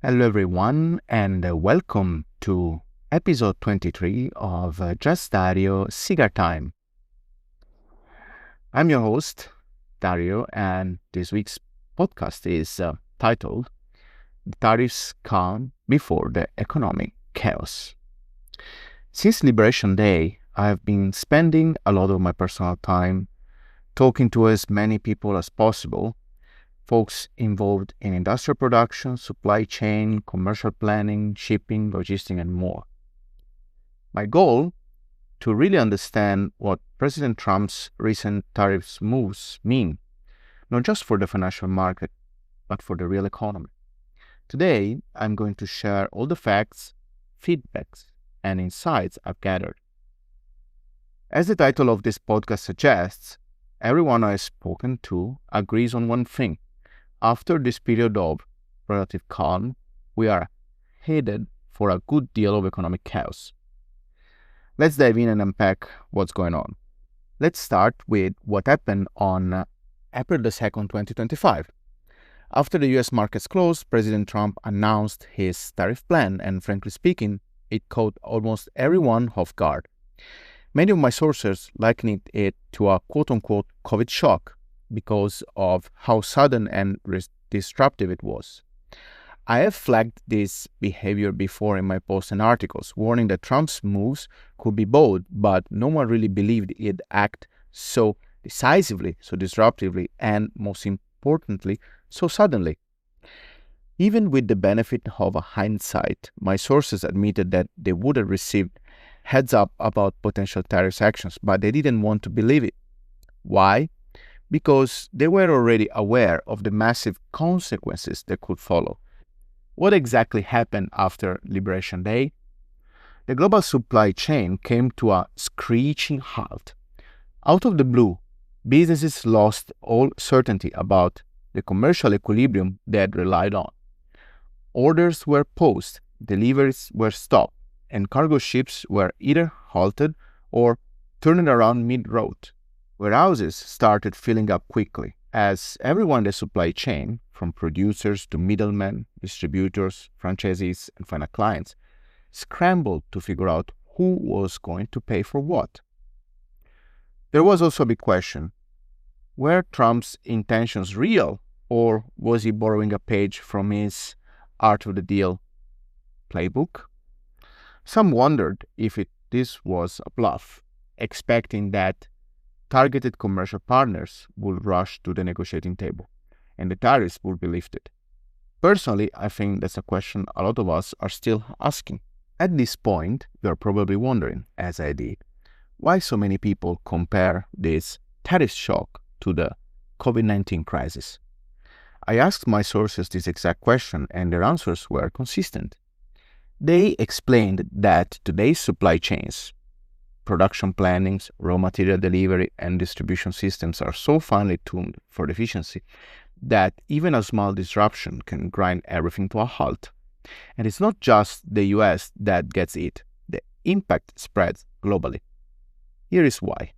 Hello, everyone, and welcome to episode 23 of JustDario Cigar Time. I'm your host, Dario, and this week's podcast is titled The Tariffs Calm Before the Economic Chaos. Since Liberation Day, I have been spending a lot of my personal time talking to as many people as possible, folks involved in industrial production, supply chain, commercial planning, shipping, logistics, and more. My goal, to really understand what President Trump's recent tariffs moves mean, not just for the financial market, but for the real economy. Today, I'm going to share all the facts, feedbacks, and insights I've gathered. As the title of this podcast suggests, everyone I've spoken to agrees on one thing. After this period of relative calm, we are headed for a good deal of economic chaos. Let's dive in and unpack what's going on. Let's start with what happened on April the 2nd, 2025. After the US markets closed, President Trump announced his tariff plan, and frankly speaking, it caught almost everyone off guard. Many of my sources likened it to a quote-unquote COVID shock because of how sudden and disruptive it was. I have flagged this behavior before in my posts and articles, warning that Trump's moves could be bold, but no one really believed he'd act so decisively, so disruptively, and most importantly, so suddenly. Even with the benefit of hindsight, my sources admitted that they would have received heads up about potential tariff actions, but they didn't want to believe it. Why? Because they were already aware of the massive consequences that could follow. What exactly happened after Liberation Day? The global supply chain came to a screeching halt. Out of the blue, businesses lost all certainty about the commercial equilibrium they had relied on. Orders were paused, deliveries were stopped, and cargo ships were either halted or turned around mid-road. Warehouses started filling up quickly as everyone in the supply chain, from producers to middlemen, distributors, franchisees, and final clients, scrambled to figure out who was going to pay for what. There was also a big question. Were Trump's intentions real, or was he borrowing a page from his Art of the Deal playbook? Some wondered if this was a bluff, expecting that targeted commercial partners would rush to the negotiating table, and the tariffs would be lifted. Personally, I think that's a question a lot of us are still asking. At this point, you are probably wondering, as I did, why so many people compare this tariff shock to the COVID-19 crisis. I asked my sources this exact question, and their answers were consistent. They explained that today's supply chains, production plannings, raw material delivery, and distribution systems are so finely tuned for efficiency that even a small disruption can grind everything to a halt. And it's not just the US that gets it. The impact spreads globally. Here is why.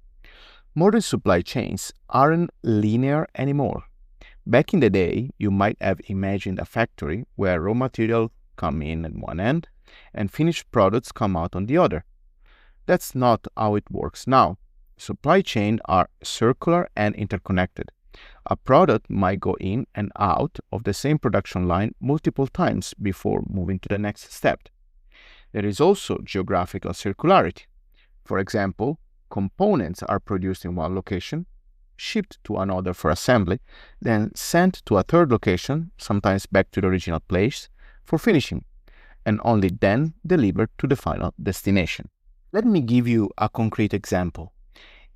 Modern supply chains aren't linear anymore. Back in the day, you might have imagined a factory where raw material come in at one end and finished products come out on the other. That's not how it works now. Supply chains are circular and interconnected. A product might go in and out of the same production line multiple times before moving to the next step. There is also geographical circularity. For example, components are produced in one location, shipped to another for assembly, then sent to a third location, sometimes back to the original place, for finishing, and only then delivered to the final destination. Let me give you a concrete example.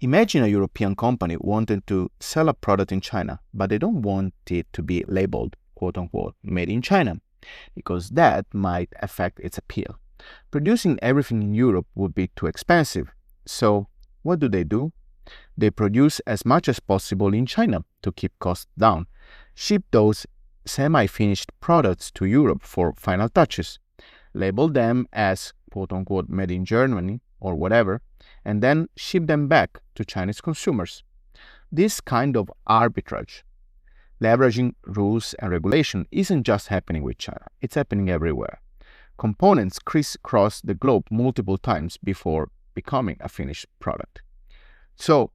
Imagine a European company wanting to sell a product in China, but they don't want it to be labeled, quote-unquote, made in China, because that might affect its appeal. Producing everything in Europe would be too expensive. So what do? They produce as much as possible in China to keep costs down, ship those semi-finished products to Europe for final touches, label them as quote-unquote made in Germany or whatever, and then ship them back to Chinese consumers. This kind of arbitrage Leveraging rules and regulation isn't just happening with China, it's happening everywhere. Components crisscross the globe multiple times before becoming a finished product. So,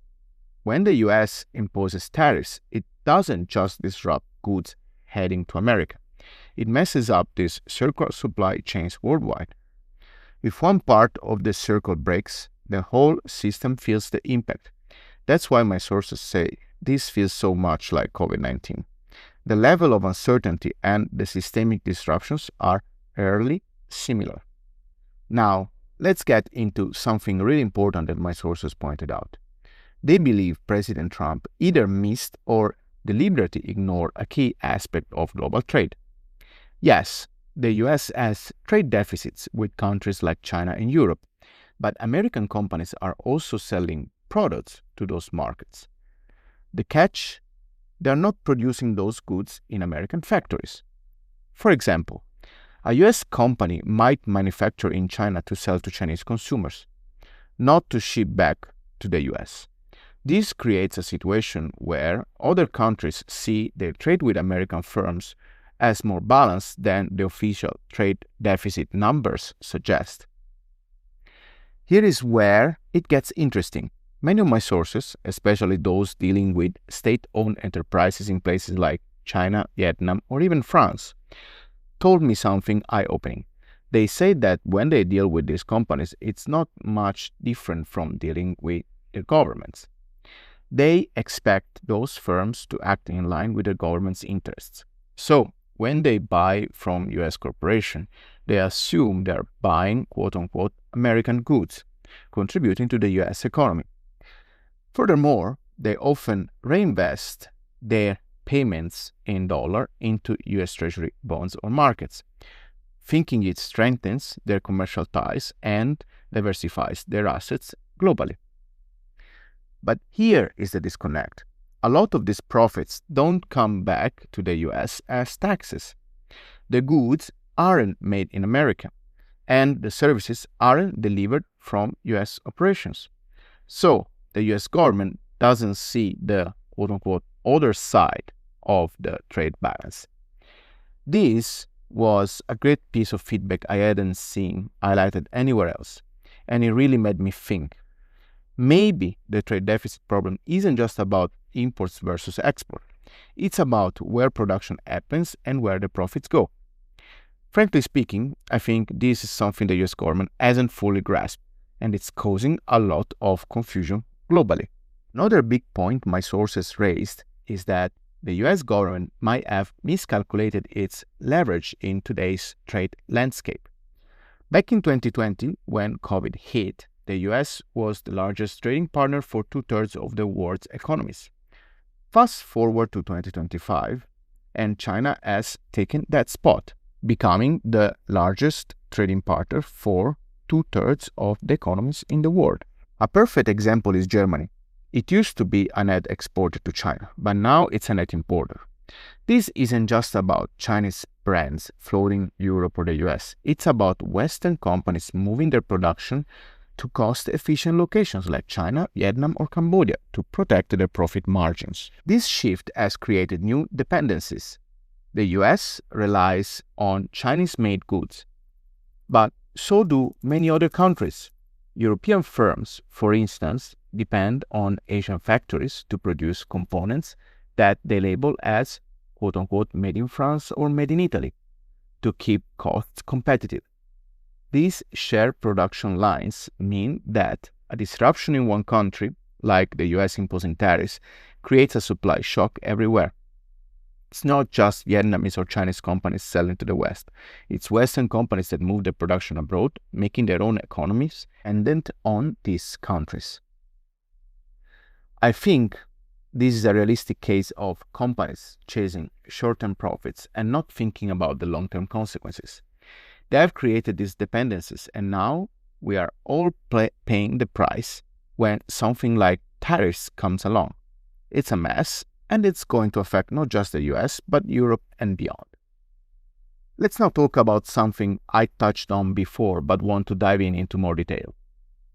when the US imposes tariffs, it doesn't just disrupt goods heading to America. It messes up these circular supply chains worldwide. If one part of the circle breaks, the whole system feels the impact. That's why my sources say this feels so much like COVID-19. The level of uncertainty and the systemic disruptions are rarely similar. Now, let's get into something really important that my sources pointed out. They believe President Trump either missed or deliberately ignored a key aspect of global trade. Yes, the US has trade deficits with countries like China and Europe, but American companies are also selling products to those markets. The catch? They are not producing those goods in American factories. For example, a US company might manufacture in China to sell to Chinese consumers, not to ship back to the US. This creates a situation where other countries see their trade with American firms as more balanced than the official trade deficit numbers suggest. Here is where it gets interesting. Many of my sources, especially those dealing with state-owned enterprises in places like China, Vietnam, or even France, told me something eye-opening. They say that when they deal with these companies, it's not much different from dealing with their governments. They expect those firms to act in line with their government's interests. So, when they buy from US corporations, they assume they are buying quote-unquote American goods, contributing to the US economy. Furthermore, they often reinvest their payments in dollar into US Treasury bonds or markets, thinking it strengthens their commercial ties and diversifies their assets globally. But here is the disconnect. A lot of these profits don't come back to the US as taxes. The goods aren't made in America, and the services aren't delivered from US operations. So, the US government doesn't see the quote-unquote other side of the trade balance. This was a great piece of feedback I hadn't seen highlighted anywhere else, and it really made me think. Maybe the trade deficit problem isn't just about imports versus export. It's about where production happens and where the profits go. Frankly speaking, I think this is something the US government hasn't fully grasped, and it's causing a lot of confusion globally. Another big point my sources raised is that the US government might have miscalculated its leverage in today's trade landscape. Back in 2020, when COVID hit, the US was the largest trading partner for 2/3 of the world's economies. Fast forward to 2025, and China has taken that spot, becoming the largest trading partner for 2/3 of the economies in the world. A perfect example is Germany. It used to be a net exporter to China, but now it's a net importer. This isn't just about Chinese brands flooding Europe or the US. It's about Western companies moving their production to cost-efficient locations like China, Vietnam, or Cambodia to protect their profit margins. This shift has created new dependencies. The US relies on Chinese-made goods, but so do many other countries. European firms, for instance, depend on Asian factories to produce components that they label as quote-unquote made in France or made in Italy to keep costs competitive. These shared production lines mean that a disruption in one country, like the US imposing tariffs, creates a supply shock everywhere. It's not just Vietnamese or Chinese companies selling to the West. It's Western companies that move their production abroad, making their own economies dependent on these countries. I think this is a realistic case of companies chasing short-term profits and not thinking about the long-term consequences. They have created these dependencies, and now we are all paying the price when something like tariffs comes along. It's a mess, and it's going to affect not just the US, but Europe and beyond. Let's now talk about something I touched on before, but want to dive into more detail.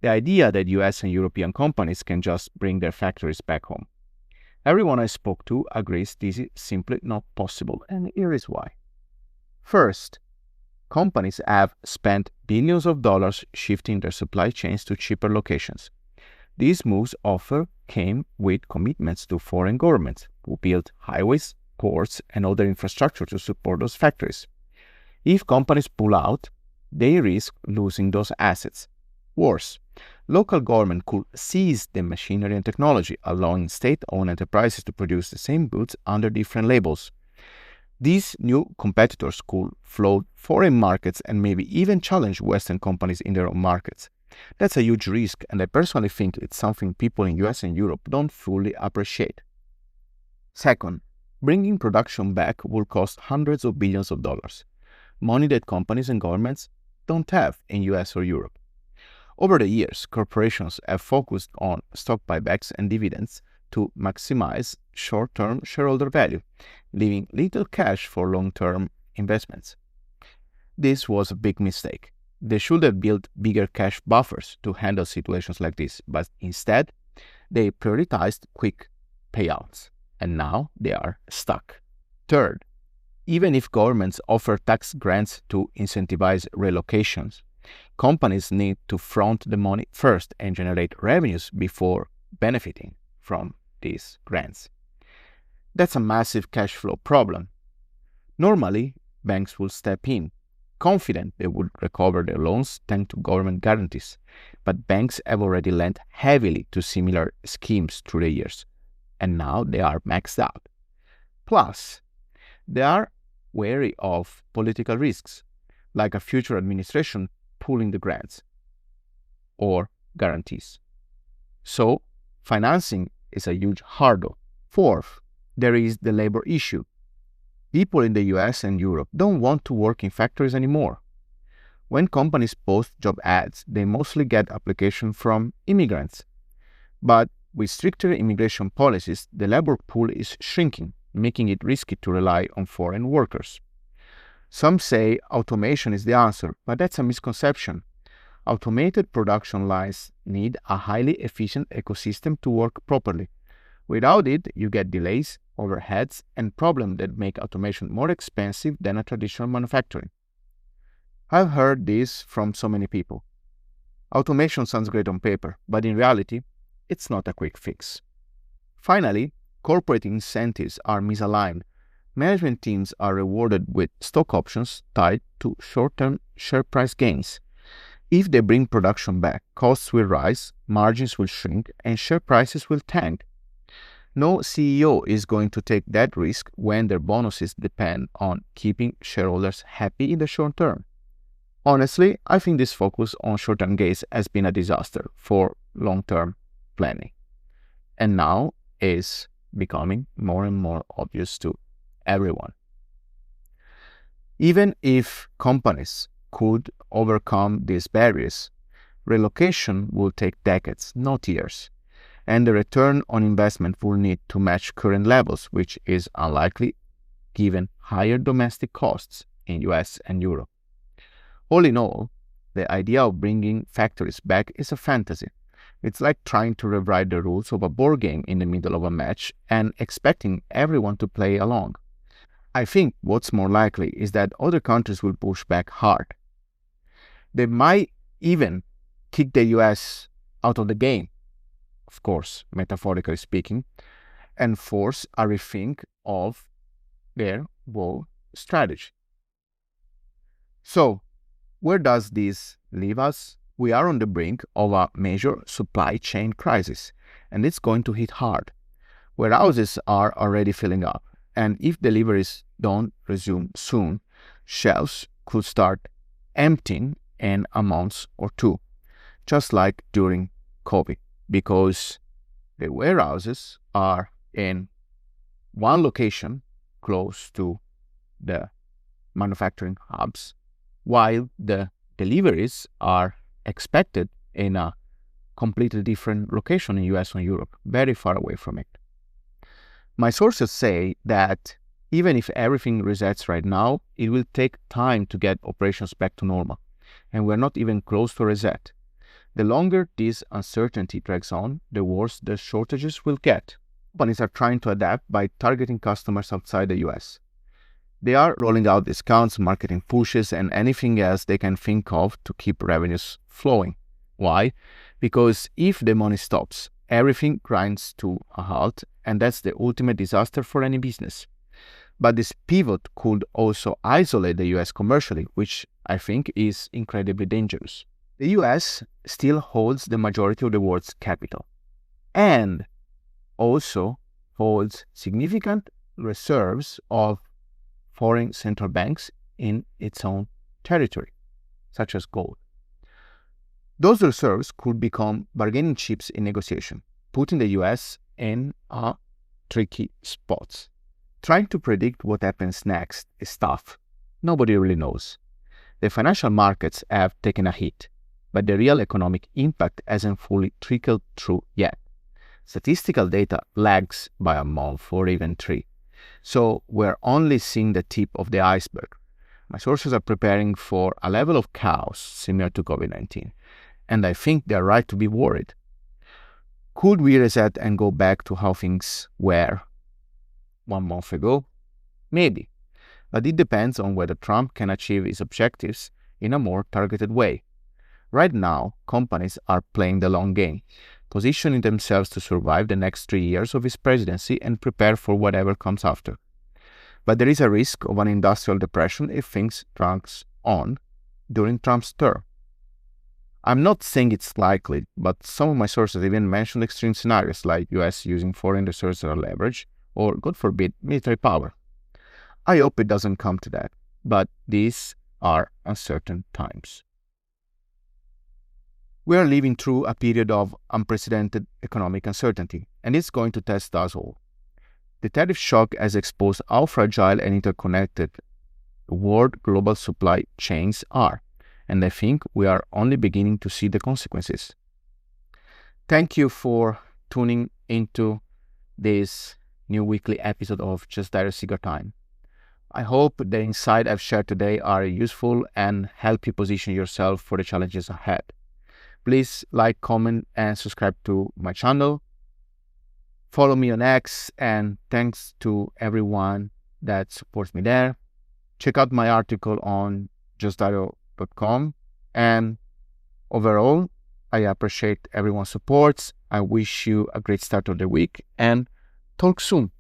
The idea that US and European companies can just bring their factories back home. Everyone I spoke to agrees this is simply not possible, and here is why. First, companies have spent billions of dollars shifting their supply chains to cheaper locations. These moves often came with commitments to foreign governments who built highways, ports, and other infrastructure to support those factories. If companies pull out, they risk losing those assets. Worse, local government could seize the machinery and technology, allowing state-owned enterprises to produce the same goods under different labels. These new competitors could flood foreign markets and maybe even challenge Western companies in their own markets. That's a huge risk, and I personally think it's something people in US and Europe don't fully appreciate. Second, bringing production back will cost hundreds of billions of dollars, money that companies and governments don't have in US or Europe. Over the years, corporations have focused on stock buybacks and dividends to maximize short-term shareholder value, leaving little cash for long-term investments. This was a big mistake. They should have built bigger cash buffers to handle situations like this, but instead, they prioritized quick payouts, and now they are stuck. Third, even if governments offer tax grants to incentivize relocations, companies need to front the money first and generate revenues before benefiting from these grants. That's a massive cash flow problem. Normally, banks will step in, confident they would recover their loans thanks to government guarantees, but banks have already lent heavily to similar schemes through the years, and now they are maxed out. Plus, they are wary of political risks, like a future administration pulling the grants or guarantees. So, financing is a huge hurdle. Fourth, there is the labor issue. People in the US and Europe don't want to work in factories anymore. When companies post job ads, they mostly get applications from immigrants. But with stricter immigration policies, the labor pool is shrinking, making it risky to rely on foreign workers. Some say automation is the answer, but that's a misconception. Automated production lines need a highly efficient ecosystem to work properly. Without it, you get delays, overheads, and problems that make automation more expensive than a traditional manufacturing. I've heard this from so many people. Automation sounds great on paper, but in reality, it's not a quick fix. Finally, corporate incentives are misaligned. Management teams are rewarded with stock options tied to short-term share price gains. If they bring production back, costs will rise, margins will shrink, and share prices will tank. No CEO is going to take that risk when their bonuses depend on keeping shareholders happy in the short term. Honestly, I think this focus on short-term gains has been a disaster for long-term planning, and now is becoming more and more obvious to everyone. Even if companies could overcome these barriers, relocation will take decades, not years, and the return on investment will need to match current levels, which is unlikely given higher domestic costs in US and Europe. All in all, the idea of bringing factories back is a fantasy. It's like trying to rewrite the rules of a board game in the middle of a match and expecting everyone to play along. I think what's more likely is that other countries will push back hard. They might even kick the US out of the game, of course, metaphorically speaking, and force a rethink of their whole strategy. So, where does this leave us? We are on the brink of a major supply chain crisis, and it's going to hit hard. Warehouses are already filling up, and if deliveries don't resume soon, shelves could start emptying in a month or two, just like during COVID, because the warehouses are in one location close to the manufacturing hubs, while the deliveries are expected in a completely different location in US or Europe, very far away from it. My sources say that even if everything resets right now, it will take time to get operations back to normal, and we're not even close to reset. The longer this uncertainty drags on, the worse the shortages will get. Companies are trying to adapt by targeting customers outside the US. They are rolling out discounts, marketing pushes, and anything else they can think of to keep revenues flowing. Why? Because if the money stops, everything grinds to a halt, and that's the ultimate disaster for any business. But this pivot could also isolate the US commercially, which I think is incredibly dangerous. The US still holds the majority of the world's capital and also holds significant reserves of foreign central banks in its own territory, such as gold. Those reserves could become bargaining chips in negotiation, putting the US in a tricky spot. Trying to predict what happens next is tough. Nobody really knows. The financial markets have taken a hit, but the real economic impact hasn't fully trickled through yet. Statistical data lags by a month or even 3. So we're only seeing the tip of the iceberg. My sources are preparing for a level of chaos similar to COVID-19, and I think they're right to be worried. Could we reset and go back to how things were 1 month ago? Maybe, but it depends on whether Trump can achieve his objectives in a more targeted way. Right now, companies are playing the long game, positioning themselves to survive the next 3 years of his presidency and prepare for whatever comes after. But there is a risk of an industrial depression if things drag on during Trump's term. I'm not saying it's likely, but some of my sources even mentioned extreme scenarios like US using foreign reserves as leverage, or, God forbid, military power. I hope it doesn't come to that, but these are uncertain times. We are living through a period of unprecedented economic uncertainty, and it's going to test us all. The tariff shock has exposed how fragile and interconnected world global supply chains are, and I think we are only beginning to see the consequences. Thank you for tuning into this new weekly episode of JustDario Cigar Time. I hope the insights I've shared today are useful and help you position yourself for the challenges ahead. Please like, comment, and subscribe to my channel. Follow me on X, and thanks to everyone that supports me there. Check out my article on JustDario.com. And overall, I appreciate everyone's support. I wish you a great start of the week, and talk soon.